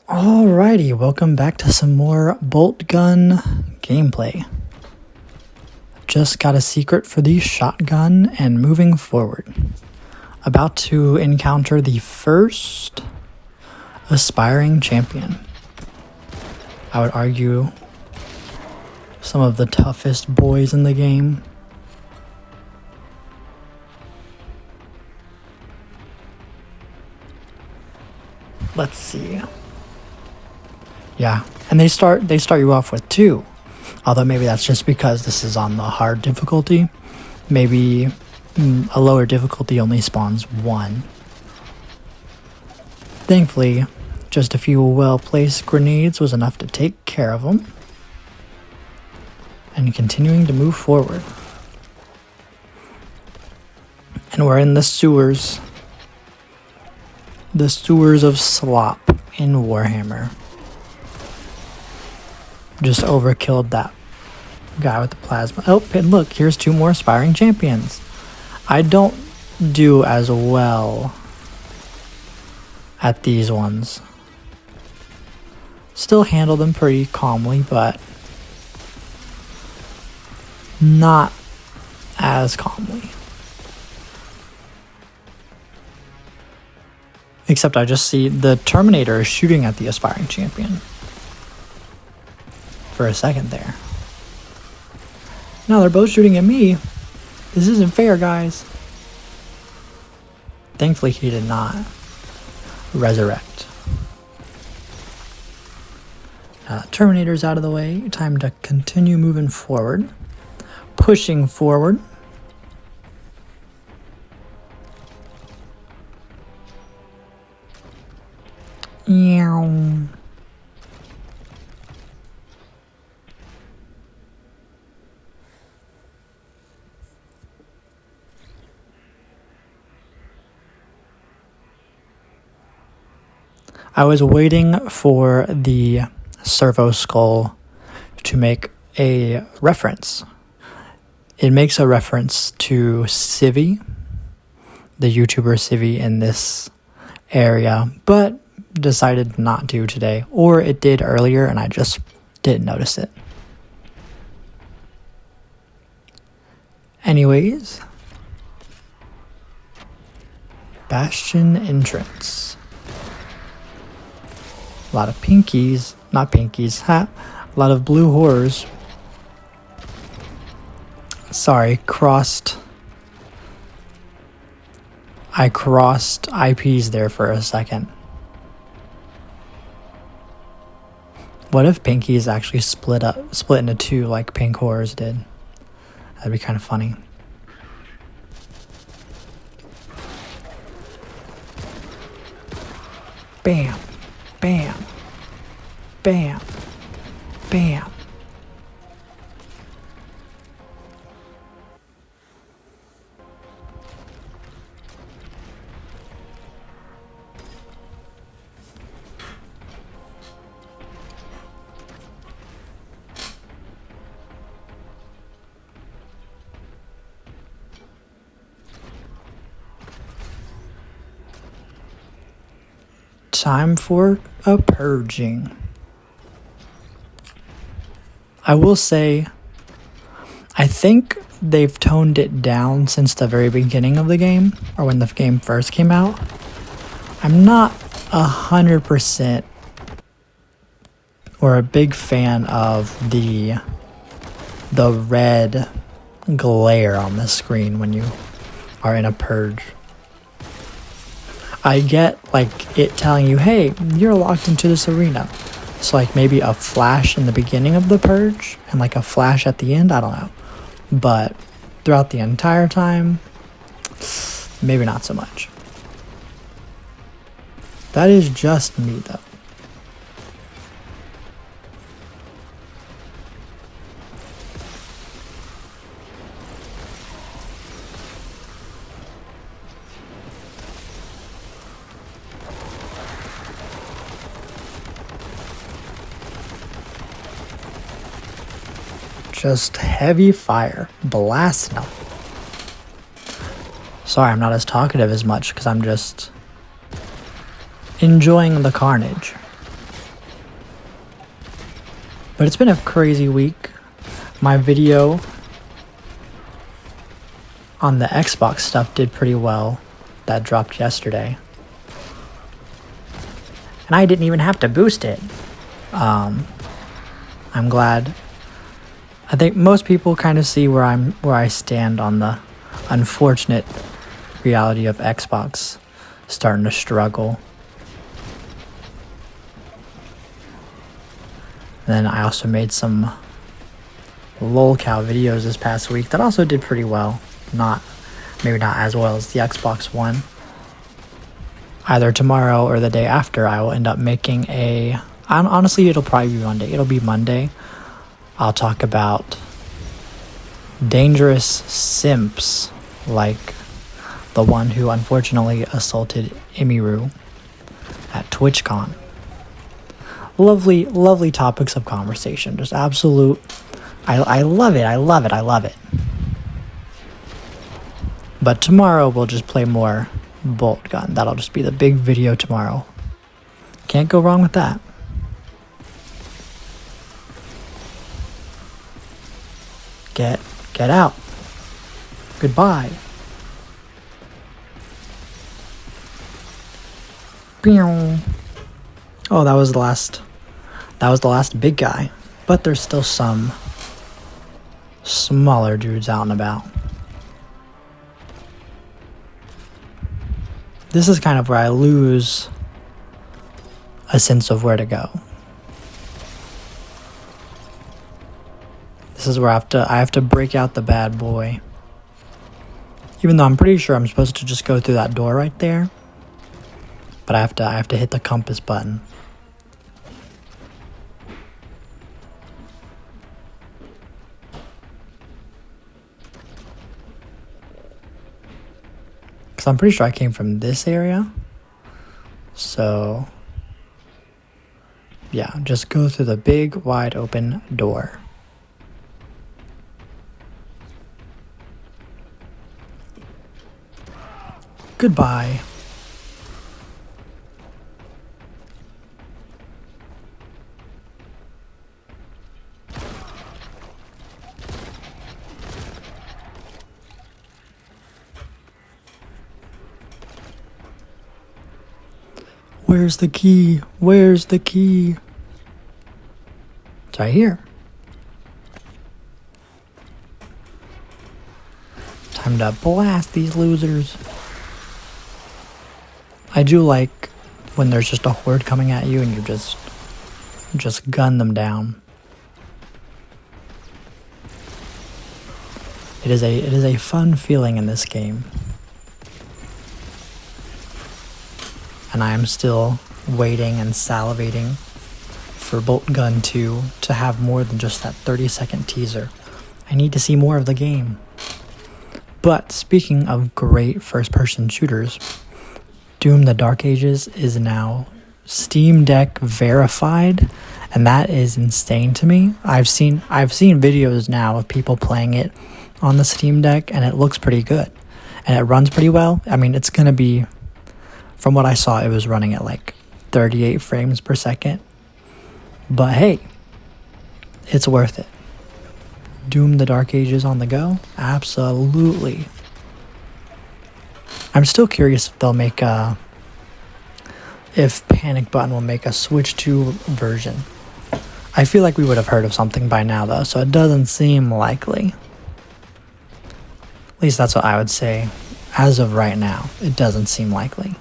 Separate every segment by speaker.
Speaker 1: Alrighty, welcome back to some more BoltGun gameplay. Just got a secret for the shotgun and moving forward. About to encounter the first aspiring champion. I would argue some of the toughest boys in the game. Let's see. Yeah, and they start you off with 2. Although maybe that's just because this is on the hard difficulty. Maybe a lower difficulty only spawns 1. Thankfully, just a few well-placed grenades was enough to take care of them. And continuing to move forward. And we're in the sewers. The sewers of slop in Warhammer. Just overkilled that guy with the plasma. Oh, and look, here's 2 more aspiring champions. I don't do as well at these ones. Still handle them pretty calmly, but not as calmly. Except I just see the Terminator is shooting at the aspiring champion. For a second there. Now they're both shooting at me. This isn't fair, guys. Thankfully he did not resurrect. Terminator's out of the way. Time to continue moving forward. Pushing forward. Meow. I was waiting for the servo skull to make a reference. It makes a reference to Civi, the YouTuber Civi in this area, but decided not to today. Or it did earlier and I just didn't notice it. Anyways. Bastion entrance. A lot of pinkies, not pinkies, a lot of blue horrors. Sorry, I crossed IPs there for a second. What if pinkies actually split into 2 like pink horrors did? That'd be kind of funny. Bam. Bam. Bam. Bam. Time for a purging. I will say, I think they've toned it down since the very beginning of the game, or when the game first came out. I'm not 100% or a big fan of the red glare on the screen when you are in a purge. I get like it telling you, hey, you're locked into this arena. So like maybe a flash in the beginning of the purge and like a flash at the end, I don't know. But throughout the entire time, maybe not so much. That is just me though. Just heavy fire, blasting them. Sorry, I'm not as talkative as much because I'm just enjoying the carnage. But it's been a crazy week. My video on the Xbox stuff did pretty well. That dropped yesterday. And I didn't even have to boost it. I'm glad. I think most people kind of see where I stand on the unfortunate reality of Xbox starting to struggle. And then I also made some lolcow videos this past week that also did pretty well. Maybe not as well as the Xbox One. Either tomorrow or the day after, I will end up making honestly, it'll probably be Monday. It'll be Monday. I'll talk about dangerous simps like the one who unfortunately assaulted Emiru at TwitchCon. Lovely, lovely topics of conversation. Just absolute. I love it. I love it. I love it. But tomorrow we'll just play more BoltGun. That'll just be the big video tomorrow. Can't go wrong with that. Get out. Goodbye. Oh, that was the last big guy. But there's still some smaller dudes out and about. This is kind of where I lose a sense of where to go. This is where I have to break out the bad boy. Even though I'm pretty sure I'm supposed to just go through that door right there. But I have to hit the compass button. Because I'm pretty sure I came from this area. So, yeah, just go through the big, wide open door. Goodbye. Where's the key? Where's the key? It's right here. Time to blast these losers. I do like when there's just a horde coming at you and you just gun them down. It is a fun feeling in this game. And I am still waiting and salivating for BoltGun 2 to have more than just that 30-second teaser. I need to see more of the game. But speaking of great first-person shooters, Doom: The Dark Ages is now Steam Deck verified, and that is insane to me. I've seen videos now of people playing it on the Steam Deck, and it looks pretty good. And it runs pretty well. I mean, it's going to be... From what I saw, it was running at like 38 frames per second. But hey, it's worth it. Doom: The Dark Ages on the go? Absolutely. I'm still curious if they'll make if Panic Button will make a Switch 2 version. I feel like we would have heard of something by now though, so it doesn't seem likely. At least that's what I would say. As of right now, it doesn't seem likely.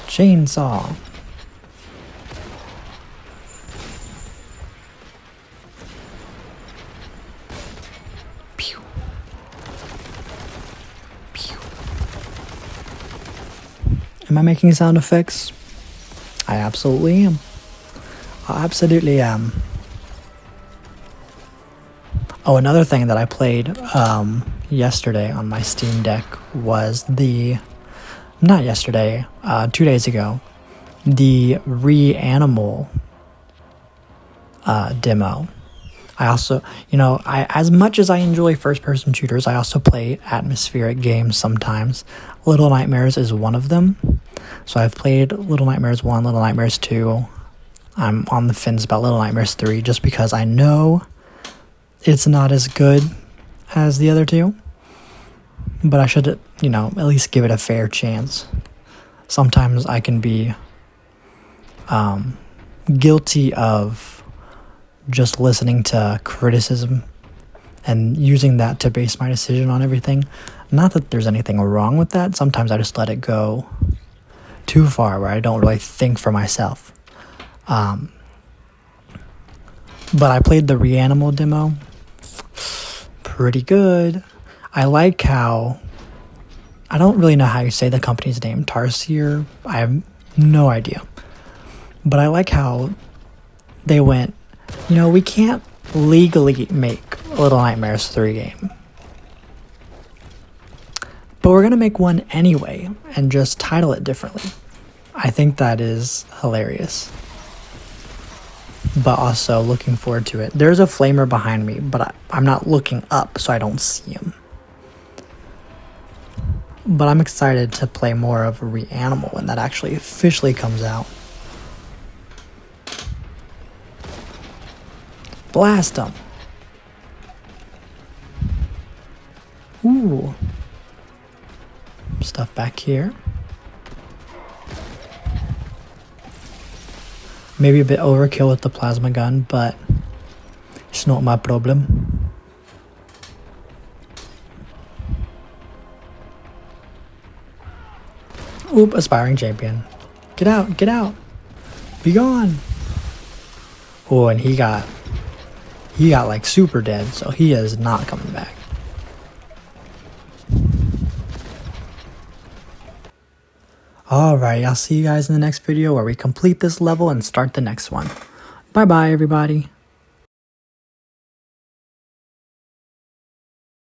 Speaker 1: Chainsaw. Pew. Pew. Am I making sound effects? I absolutely am. I absolutely am. Oh, another thing that I played yesterday on my Steam Deck was not yesterday, 2 days ago, the Reanimal demo. I also, you know, as much as I enjoy first-person shooters, I also play atmospheric games sometimes. Little Nightmares is one of them. So I've played Little Nightmares 1, Little Nightmares 2. I'm on the fence about Little Nightmares 3 just because I know it's not as good as the other two. But I should, you know, at least give it a fair chance. Sometimes I can be guilty of just listening to criticism and using that to base my decision on everything. Not that there's anything wrong with that. Sometimes I just let it go too far where I don't really think for myself. But I played the Reanimal demo. Pretty good. I like how... I don't really know how you say the company's name. Tarsier? I have no idea. But I like how they went, you know, we can't legally make Little Nightmares 3 game. But we're going to make one anyway and just title it differently. I think that is hilarious. But also looking forward to it. There's a flamer behind me, but I'm not looking up so I don't see him. But I'm excited to play more of Reanimal when that actually officially comes out. Blast him. Ooh. Stuff back here. Maybe a bit overkill with the plasma gun, but it's not my problem. Oop, aspiring champion. Get out, get out. Be gone. Oh, and he got like super dead, so he is not coming back. Alright, I'll see you guys in the next video where we complete this level and start the next one. Bye bye, everybody.